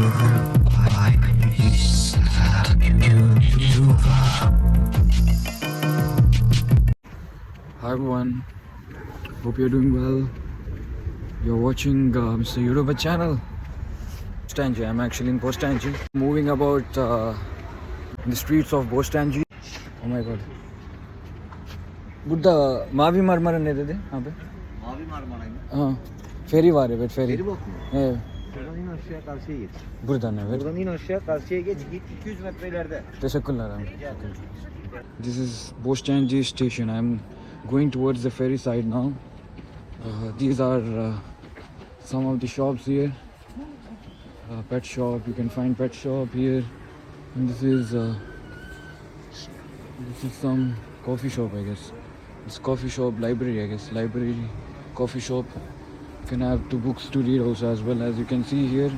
Hi everyone, hope you're doing well. You're watching Mr. Yoruba channel. Bostanji, I'm actually in Bostanji. Moving about in the streets of Bostanji. Oh my god. Buddha Mavi Marmara ne dedi abi? Mavi Marmara mı? Ha. Feri var evet feri. Feri bok mu? Evet. Şuradan in aşağıya karşıya geç. Buradan evet. Buradan in aşağı karşıya geç. Git 200 metre ileride. Teşekkürler abi. This is Bostanji station. I'm going towards the ferry side now. These are some of the shops here. Pet shop, you can find pet shop here. And this is some coffee shop, I guess. It's coffee shop, library, I guess. Library, coffee shop. You can have 2 books to read also, as well as you can see here.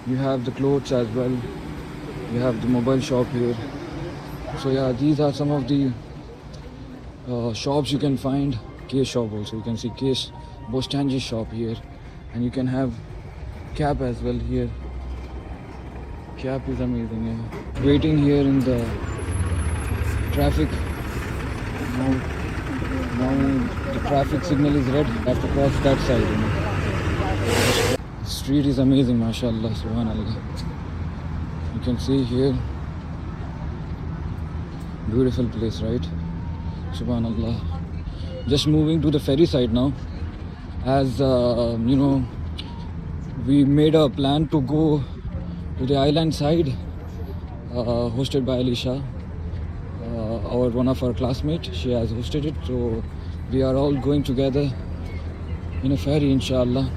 You have the clothes as well. You have the mobile shop here. So yeah, these are some of the shops you can find. Case shop also, you can see Case Bostanji shop here, and you can have cap as well here. Cap is amazing. Yeah. Waiting here in the traffic. Now the traffic signal is red. I have to cross that side. You know. The street is amazing, mashallah, subhanallah. You can see here. Beautiful place, right? Subhanallah. Just moving to the ferry side now, as you know, we made a plan to go to the island side, hosted by Alisha, one of our classmates. She has hosted it, so we are all going together in a ferry, inshallah.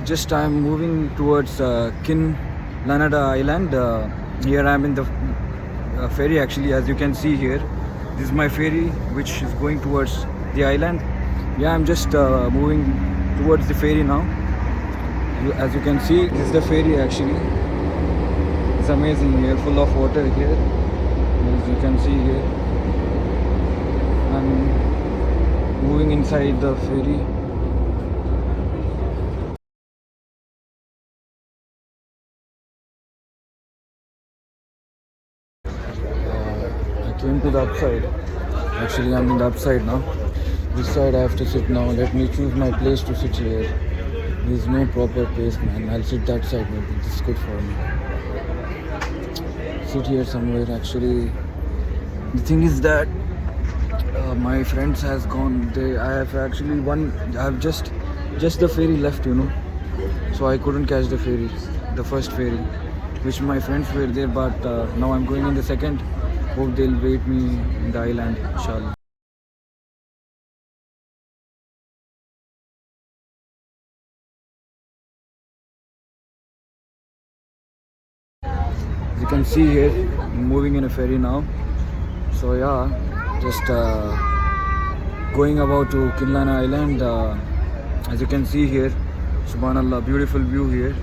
Just I'm moving towards Kinlanada Island. Here I'm in the ferry actually, as you can see here. This is my ferry which is going towards the island. Yeah, I'm just moving towards the ferry now. As you can see, this is the ferry actually. It's amazing here, full of water here. As you can see here. I'm moving inside the ferry. Came to the upside. Actually, I'm in the upside now. This side I have to sit now. Let me choose my place to sit here. There's no proper place, man. I'll sit that side maybe. This is good for me. Sit here somewhere. Actually, the thing is that my friends has gone. I have actually I have just the ferry left, you know. So I couldn't catch the ferry, the first ferry, which my friends were there. But now I'm going in the second. Hope they'll wait me in the island, inshallah. As you can see here, I'm moving in a ferry now. So yeah, just going about to Kinlanada Island. As you can see here, subhanallah, beautiful view here.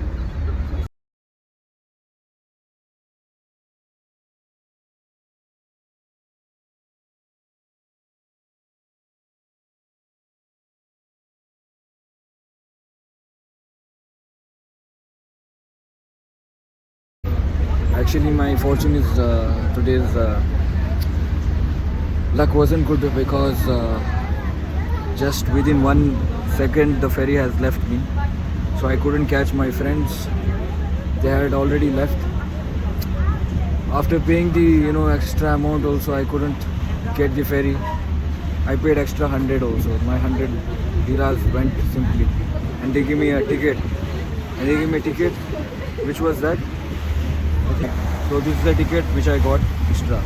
Actually, my fortune is today's luck wasn't good because just within 1 second the ferry has left me, so I couldn't catch my friends. They had already left. After paying the extra amount also, I couldn't get the ferry. I paid extra 100 also. My 100 dirhams went simply, and they gave me a ticket. Which was that? So this is the ticket which I got extra.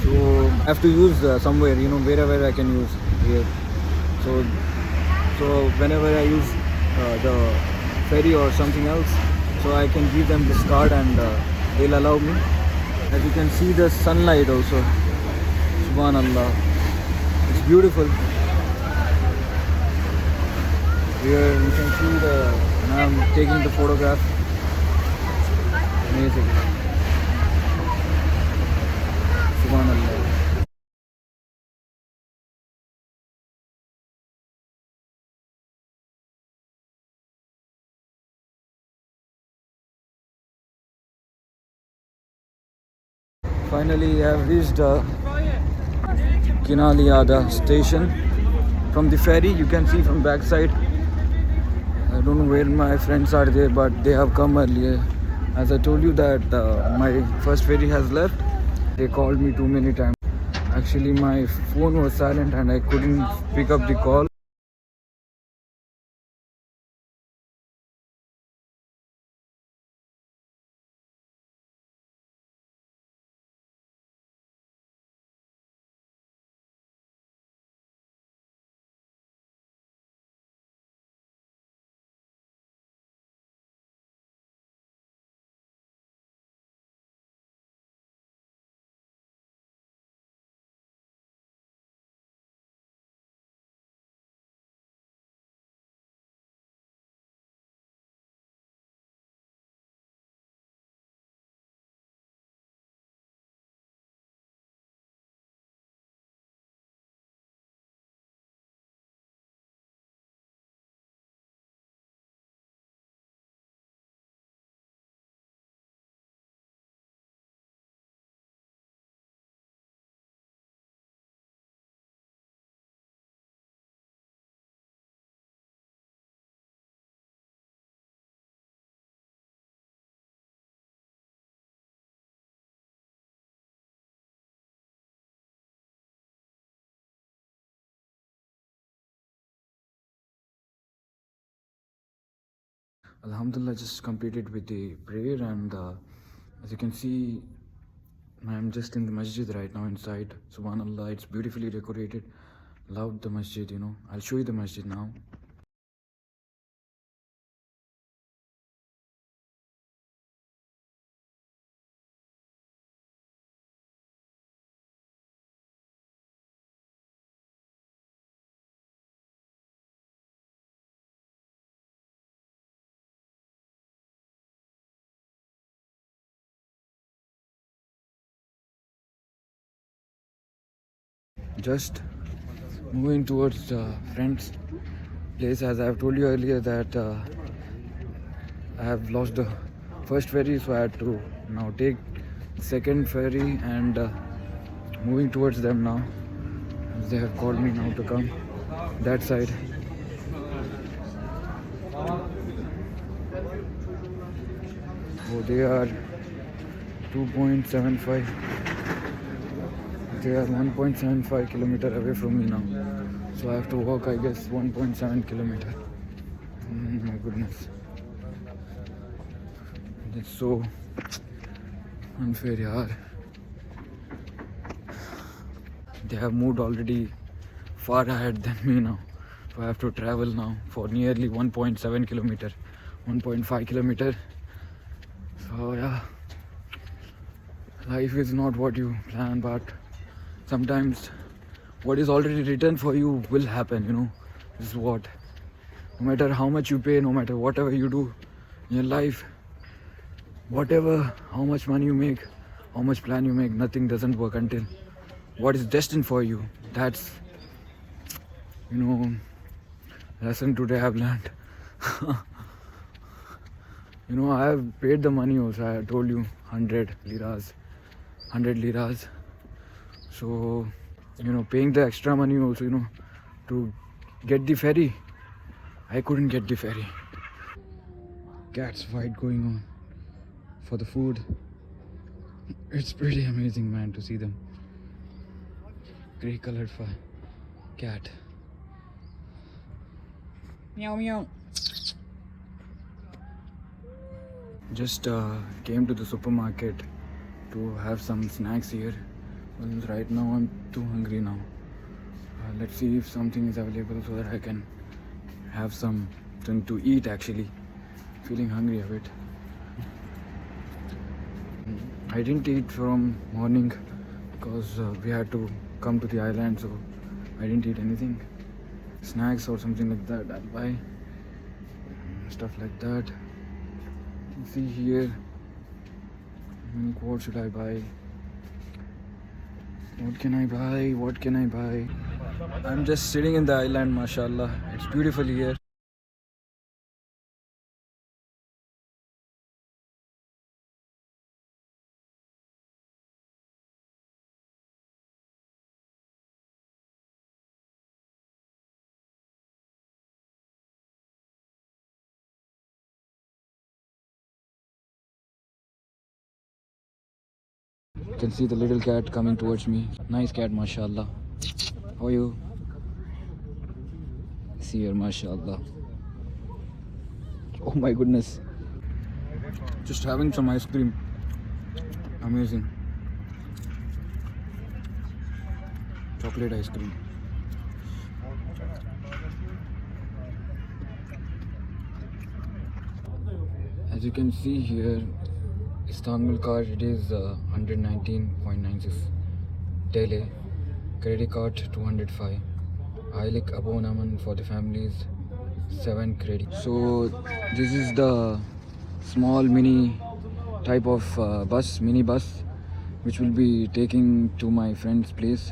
So I have to use somewhere, wherever I can use here. So whenever I use the ferry or something else, so I can give them this card and they'll allow me. As you can see, the sunlight also, subhanallah, it's beautiful. Here you can see I'm taking the photograph. Amazing. Subhanallah. Finally, I have reached Kinaliada station. From the ferry, you can see from backside. I don't know where my friends are there, but they have come earlier. As I told you that my first ferry has left. They called me too many times. Actually, my phone was silent and I couldn't pick up the call. Alhamdulillah, just completed with the prayer, and as you can see, I'm just in the masjid right now inside. Subhanallah, it's beautifully decorated. Loved the masjid. I'll show you the masjid now. Just moving towards the friend's place. As I've told you earlier that I have lost the first ferry, so I had to now take the second ferry and moving towards them now. As they have called me now to come that side. Oh, they are 2.75. They are 1.75 kilometer away from me now. So I have to walk, I guess, 1.7 kilometer. My goodness. It's so unfair, yaar. They have moved already far ahead than me now. So I have to travel now for nearly 1.7 kilometer, 1.5 kilometer. So yeah, life is not what you plan, but sometimes what is already written for you will happen. This is what. No matter how much you pay, no matter whatever you do in your life, how much money you make, how much plan you make, nothing doesn't work until what is destined for you. That's, lesson today I have learned. I have paid the money also. I told you 100 liras. So, paying the extra money also, to get the ferry. I couldn't get the ferry. Cats fight going on for the food. It's pretty amazing, man, to see them. Grey colored cat. Meow meow. Just came to the supermarket to have some snacks here. Well, right now I'm too hungry now. Let's see if something is available so that I can have something to eat actually. Feeling hungry a bit. I didn't eat from morning because we had to come to the island, so I didn't eat anything. Snacks or something like that I'll buy stuff like that. You can see here. What should I buy? What can I buy? What can I buy? I'm just sitting in the island, mashallah. It's beautiful here. You can see the little cat coming towards me. Nice cat, mashallah. How are you? See here, mashallah. Oh my goodness. Just having some ice cream. Amazing. Chocolate ice cream. As you can see here, Istanbul card, it is 119.96 TL. Credit card 205. Aylık abonnement for the families 7 credit. So this is the small mini type of mini bus, which will be taking to my friend's place.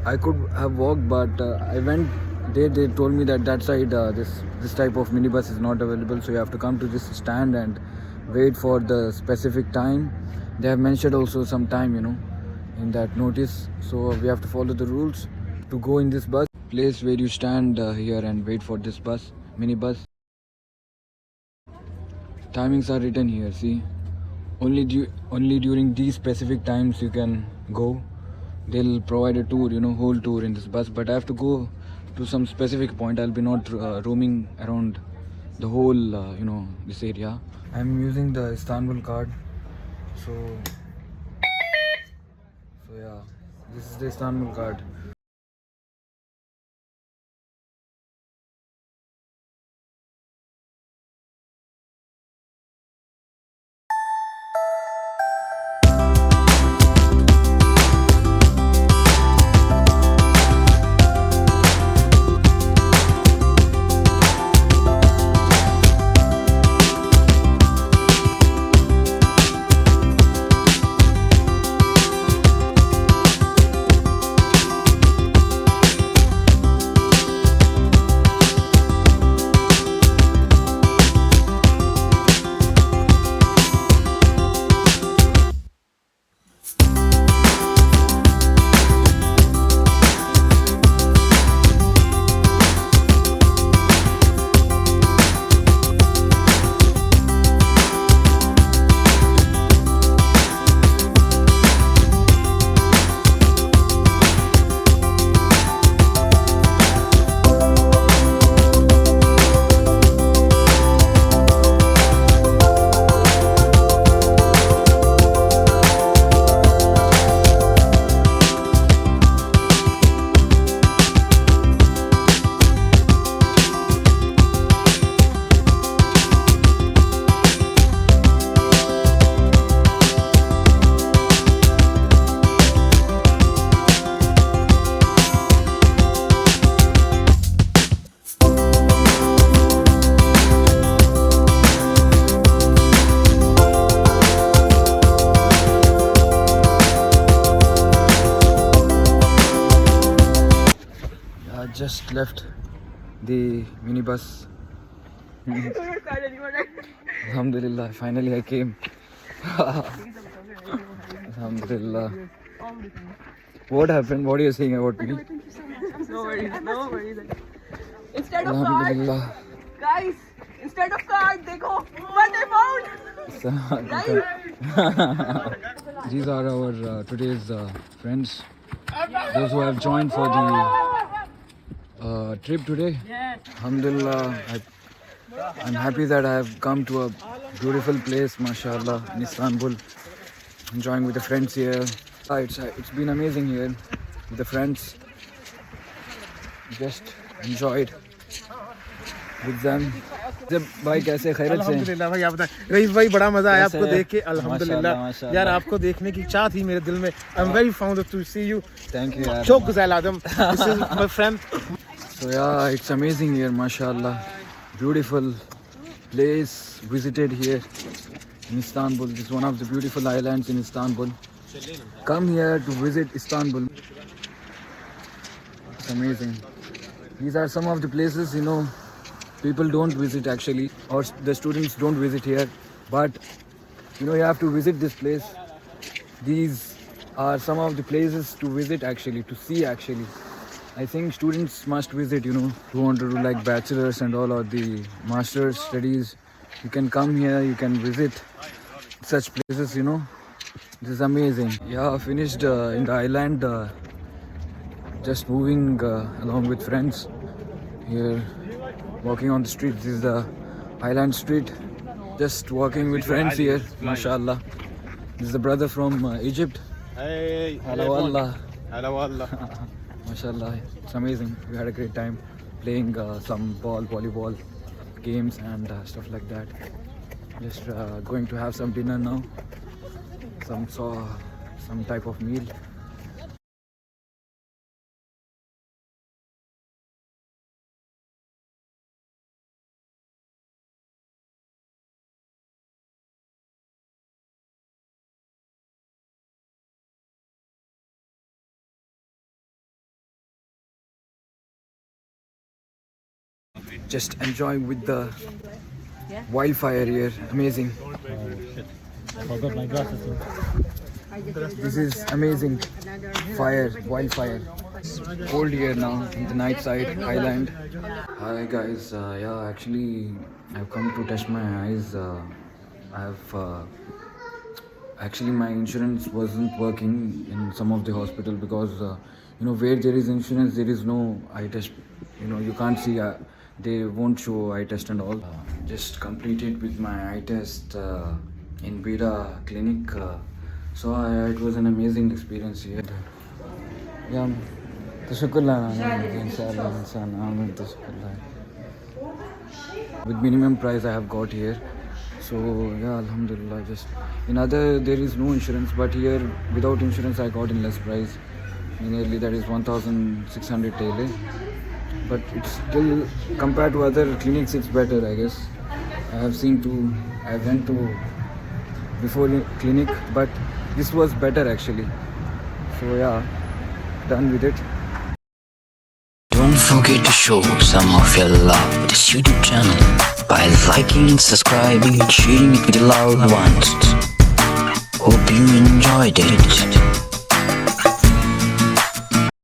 I could have walked, but I went. They told me that side this type of minibus is not available, so you have to come to this stand and wait for the specific time. They have mentioned also some time, in that notice. So we have to follow the rules to go in this bus. Place where you stand here and wait for this minibus. Timings are written here. See, only during these specific times you can go. They'll provide a tour, whole tour in this bus, but I have to go to some specific point. I'll be not roaming around the whole this area. I'm using the Istanbul card, so yeah, this is the Istanbul card. Just left the minibus. Alhamdulillah, finally I came. Alhamdulillah. What happened? What are you saying about me? No worries. Instead of card, Alhamdulillah. guys, instead of card, देखो what I found. These are our today's friends. Those who have joined for the trip today. Yes. Alhamdulillah, I'm happy that I have come to a beautiful place, mashallah, in Istanbul. Enjoying with the friends here. It's been amazing here with the friends. Just enjoyed. with them. जब भाई कैसे खैरियत से? अल्हम्दुलिल्लाह भाई, आप बताएं। Rice भाई, बड़ा मजा आया कैसे आपको है? देख के। माशाल्लाह, अल्हम्दुलिल्लाह माशाल्लाह। यार, आपको देखने की इच्छा थी मेरे दिल में। I am very found to see you. Thank you यार. शोक गुज़ैल आदम, this is my friend. So yeah, it's amazing here, mashallah. Beautiful place visited here in Istanbul. This is one of the beautiful islands in Istanbul. Come here to visit Istanbul. It's amazing. These are some of the places, you know, people don't visit actually, or the students don't visit here. But you know, you have to visit this place. These are some of the places to visit actually, to see actually. I think students must visit, you know, who want to do like bachelor's and all, or the master's studies. You can come here, you can visit such places, you know. This is amazing. Yeah, finished in the island, just moving along with friends here, walking on the street. This is the island street. Just walking with friends here, mashallah. This is the brother from Egypt. Hey, Hello, Allah. hello Allah. Mashallah, it's amazing. We had a great time playing some volleyball games and stuff like that. Just going to have some dinner now. Some type of meal. Just enjoying with the wildfire here. Amazing. Forgot my glasses. This is amazing. Fire, wildfire. Cold here now in the night side island. Hi guys. Yeah, actually I've come to test my eyes. Actually my insurance wasn't working in some of the hospital because you know, where there is insurance there is no eye test. You know, you can't see. They won't show eye test and all. Just completed with my eye test in Bida clinic. So it was an amazing experience here. Yeah, tashakkullah, inshallah, tashakkullah. With minimum price I have got here. So yeah, alhamdulillah. Just in other there is no insurance, but here without insurance I got in less price. Nearly that is 1,600 TL. But it's still, compared to other clinics, it's better, I guess. I went to before clinic, but this was better actually. So yeah, done with it. Don't forget to show some of your love to this YouTube channel by liking, subscribing, and sharing it with your loved ones. Hope you enjoyed it.